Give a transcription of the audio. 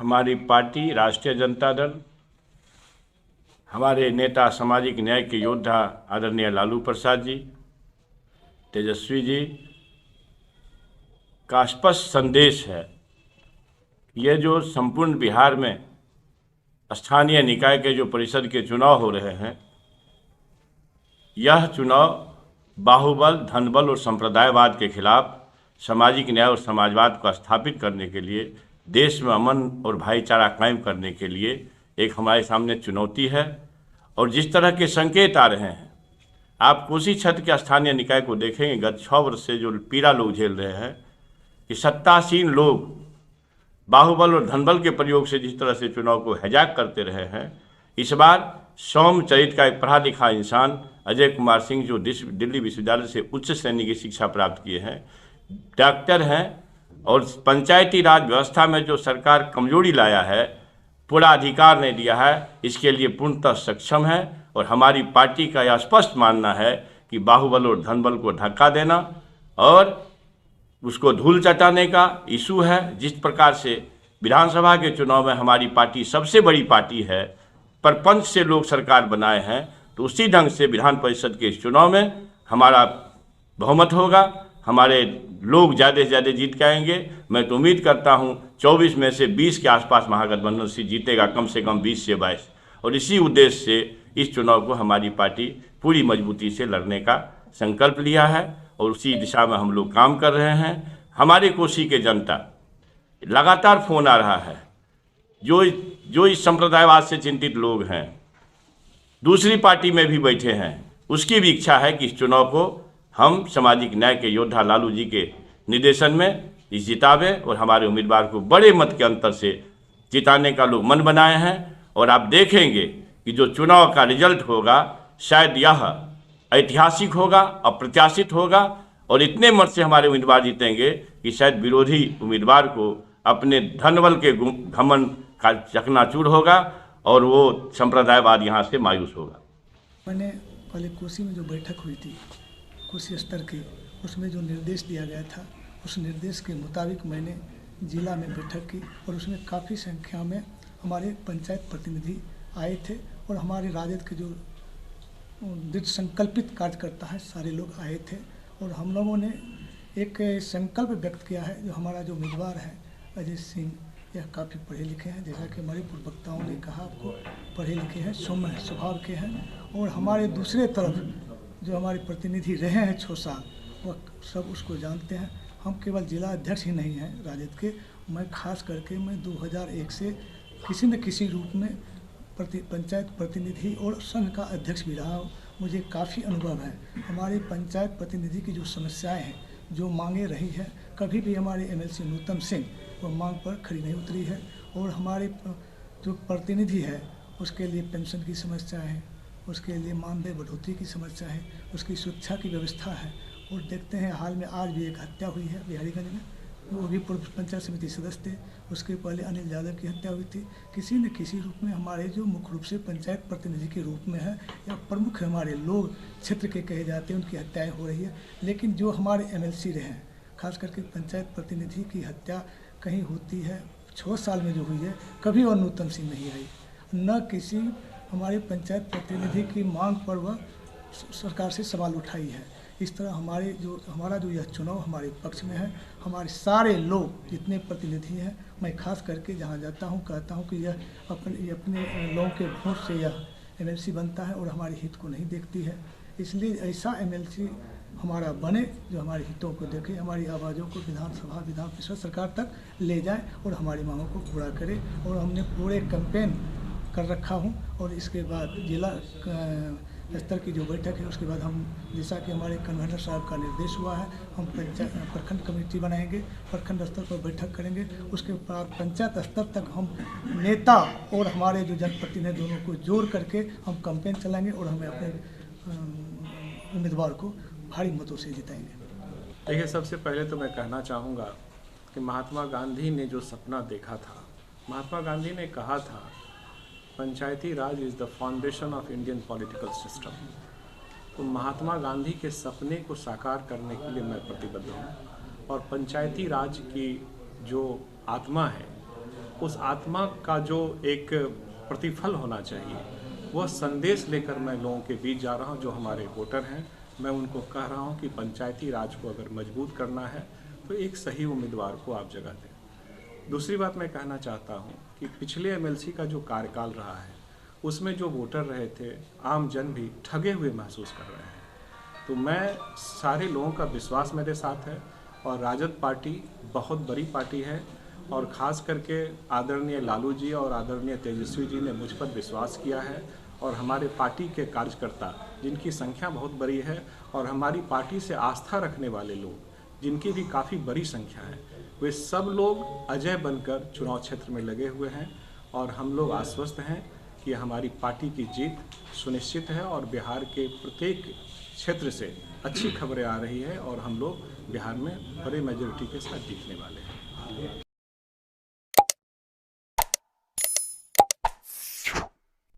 हमारी पार्टी राष्ट्रीय जनता दल, हमारे नेता सामाजिक न्याय के योद्धा आदरणीय लालू प्रसाद जी, तेजस्वी जी का स्पष्ट संदेश है। ये जो संपूर्ण बिहार में स्थानीय निकाय के जो परिषद के चुनाव हो रहे हैं, यह चुनाव बाहुबल, धनबल और संप्रदायवाद के खिलाफ सामाजिक न्याय और समाजवाद को स्थापित करने के लिए, देश में अमन और भाईचारा कायम करने के लिए एक हमारे सामने चुनौती है। और जिस तरह के संकेत आ रहे हैं, आप कोसी क्षेत्र के स्थानीय निकाय को देखेंगे, गत 6 वर्ष से जो पीड़ा लोग झेल रहे हैं कि सत्तासीन लोग बाहुबल और धनबल के प्रयोग से जिस तरह से चुनाव को हैजाक करते रहे हैं, इस बार सौम्य चरित्र का एक पढ़ा लिखा इंसान अजय कुमार सिंह, जो दिल्ली विश्वविद्यालय से उच्च श्रेणी की शिक्षा प्राप्त किए हैं, डॉक्टर हैं और पंचायती राज व्यवस्था में जो सरकार कमजोरी लाया है, पूरा अधिकार नहीं दिया है, इसके लिए पूर्णतः सक्षम है। और हमारी पार्टी का यह स्पष्ट मानना है कि बाहुबल और धनबल को धक्का देना और उसको धूल चटाने का इशू है। जिस प्रकार से विधानसभा के चुनाव में हमारी पार्टी सबसे बड़ी पार्टी है, परपंच से लोग सरकार बनाए हैं, तो उसी ढंग से विधान परिषद के इस चुनाव में हमारा बहुमत होगा, हमारे लोग ज़्यादा से ज़्यादा जीत के आएंगे। मैं तो उम्मीद करता हूं 24 में से 20 के आसपास महागठबंधन से जीतेगा, कम से कम 20 से 22। और इसी उद्देश्य से इस चुनाव को हमारी पार्टी पूरी मजबूती से लड़ने का संकल्प लिया है और उसी दिशा में हम लोग काम कर रहे हैं। हमारे कोसी के जनता, लगातार फोन आ रहा है, जो इस संप्रदायवाद से चिंतित लोग हैं, दूसरी पार्टी में भी बैठे हैं, उसकी भी इच्छा है कि इस चुनाव को हम सामाजिक न्याय के योद्धा लालू जी के निर्देशन में इस जितावे और हमारे उम्मीदवार को बड़े मत के अंतर से जिताने का लोग मन बनाए हैं। और आप देखेंगे कि जो चुनाव का रिजल्ट होगा, शायद यह ऐतिहासिक होगा, अप्रत्याशित होगा और इतने मत से हमारे उम्मीदवार जीतेंगे कि शायद विरोधी उम्मीदवार को अपने धनबल के घमंड का चकनाचूर होगा और वो संप्रदायवाद यहाँ से मायूस होगा। मैंने पहले कोसी में जो बैठक हुई थी, कोसी स्तर की, उसमें जो निर्देश दिया गया था, उस निर्देश के मुताबिक मैंने जिला में बैठक की और उसमें काफ़ी संख्या में हमारे पंचायत प्रतिनिधि आए थे और हमारे राजद के जो दृढ़ संकल्पित कार्यकर्ता हैं, सारे लोग आए थे। और हम लोगों ने एक संकल्प व्यक्त किया है। जो हमारा जो उम्मीदवार है अजय सिंह, यह काफ़ी पढ़े लिखे हैं, जैसा कि हमारे पूर्व वक्ताओं ने कहा, आपको पढ़े लिखे हैं, सौम्य स्वभाव के हैं। और हमारे दूसरे तरफ जो हमारे प्रतिनिधि रहे हैं 6 साल, वह सब उसको जानते हैं। हम केवल जिला अध्यक्ष ही नहीं हैं राजद के, मैं खास करके मैं 2001 से किसी न किसी रूप में पंचायत प्रतिनिधि और संघ का अध्यक्ष भी रहा हूँ। मुझे काफ़ी अनुभव है। हमारे पंचायत प्रतिनिधि की जो समस्याएं हैं, जो मांगे रही है, कभी भी हमारे एमएलसी नूतन सिंह वो मांग पर खड़ी नहीं उतरी है। और हमारे जो प्रतिनिधि है, उसके लिए पेंशन की समस्या है, उसके लिए मानदेय बढ़ोतरी की समस्या है, उसकी सुरक्षा की व्यवस्था है। और देखते हैं हाल में आज भी एक हत्या हुई है बिहारीगंज में, वो भी पूर्व पंचायत समिति सदस्य थे, उसके पहले अनिल यादव की हत्या हुई थी। किसी न किसी रूप में हमारे जो मुख्य रूप से पंचायत प्रतिनिधि के रूप में है या प्रमुख हमारे लोग क्षेत्र के कहे जाते हैं, उनकी हत्याएं हो रही है। लेकिन जो हमारे एमएलसी रहे हैं, खास करके पंचायत प्रतिनिधि की हत्या कहीं होती है 6 साल में जो हुई है, कभी और नूतन सिंह नहीं आई, न किसी हमारे पंचायत प्रतिनिधि की मांग पर वह सरकार से सवाल उठाई है। इस तरह हमारा जो यह चुनाव हमारे पक्ष में है। हमारे सारे लोग जितने प्रतिनिधि हैं, मैं खास करके जहाँ जाता हूँ कहता हूँ कि यह अपने लोगों के वोट से यह एमएलसी बनता है और हमारे हित को नहीं देखती है। इसलिए ऐसा एमएलसी हमारा बने जो हमारे हितों को देखे, हमारी आवाज़ों को विधानसभा, विधान परिषद, सरकार तक ले जाए और हमारी मांगों को पूरा करे। और हमने पूरे कैंपेन कर रखा हूँ। और इसके बाद जिला स्तर की जो बैठक है, उसके बाद हम, जैसा कि हमारे कन्वीनर साहब का निर्देश हुआ है, हम प्रखंड कमेटी बनाएंगे, प्रखंड स्तर पर बैठक करेंगे। उसके बाद पंचायत स्तर तक हम नेता और हमारे जो जनप्रतिनिधि दोनों को जोड़ करके हम कैंपेन चलाएंगे और हमें अपने उम्मीदवार को भारी मतों से जिताएंगे। देखिए, सबसे पहले तो मैं कहना चाहूँगा कि महात्मा गांधी ने जो सपना देखा था, महात्मा गांधी ने कहा था, Panchayati Raj is the foundation of Indian political system. तो महात्मा गांधी के सपने को साकार करने के लिए मैं प्रतिबद्ध हूँ। और पंचायती राज की जो आत्मा है उस आत्मा का जो एक प्रतिफल होना चाहिए, वह संदेश लेकर मैं लोगों के बीच जा रहा हूं। जो हमारे वोटर हैं, मैं उनको कह रहा हूं कि पंचायती राज को अगर मजबूत करना है तो एक सही उम्मीदवार को आप जगह दें। दूसरी बात मैं कहना चाहता हूं कि पिछले एमएलसी का जो कार्यकाल रहा है, उसमें जो वोटर रहे थे, आम जन भी ठगे हुए महसूस कर रहे हैं। तो मैं सारे लोगों का विश्वास मेरे साथ है और राजद पार्टी बहुत बड़ी पार्टी है और ख़ास करके आदरणीय लालू जी और आदरणीय तेजस्वी जी ने मुझ पर विश्वास किया है और हमारे पार्टी के कार्यकर्ता, जिनकी संख्या बहुत बड़ी है, और हमारी पार्टी से आस्था रखने वाले लोग, जिनकी भी काफ़ी बड़ी संख्या है, वे सब लोग अजय बनकर चुनाव क्षेत्र में लगे हुए हैं और हम लोग आश्वस्त हैं कि हमारी पार्टी की जीत सुनिश्चित है और बिहार के प्रत्येक क्षेत्र से अच्छी खबरें आ रही है और हम लोग बिहार में बड़े मेजॉरिटी के साथ जीतने वाले हैं।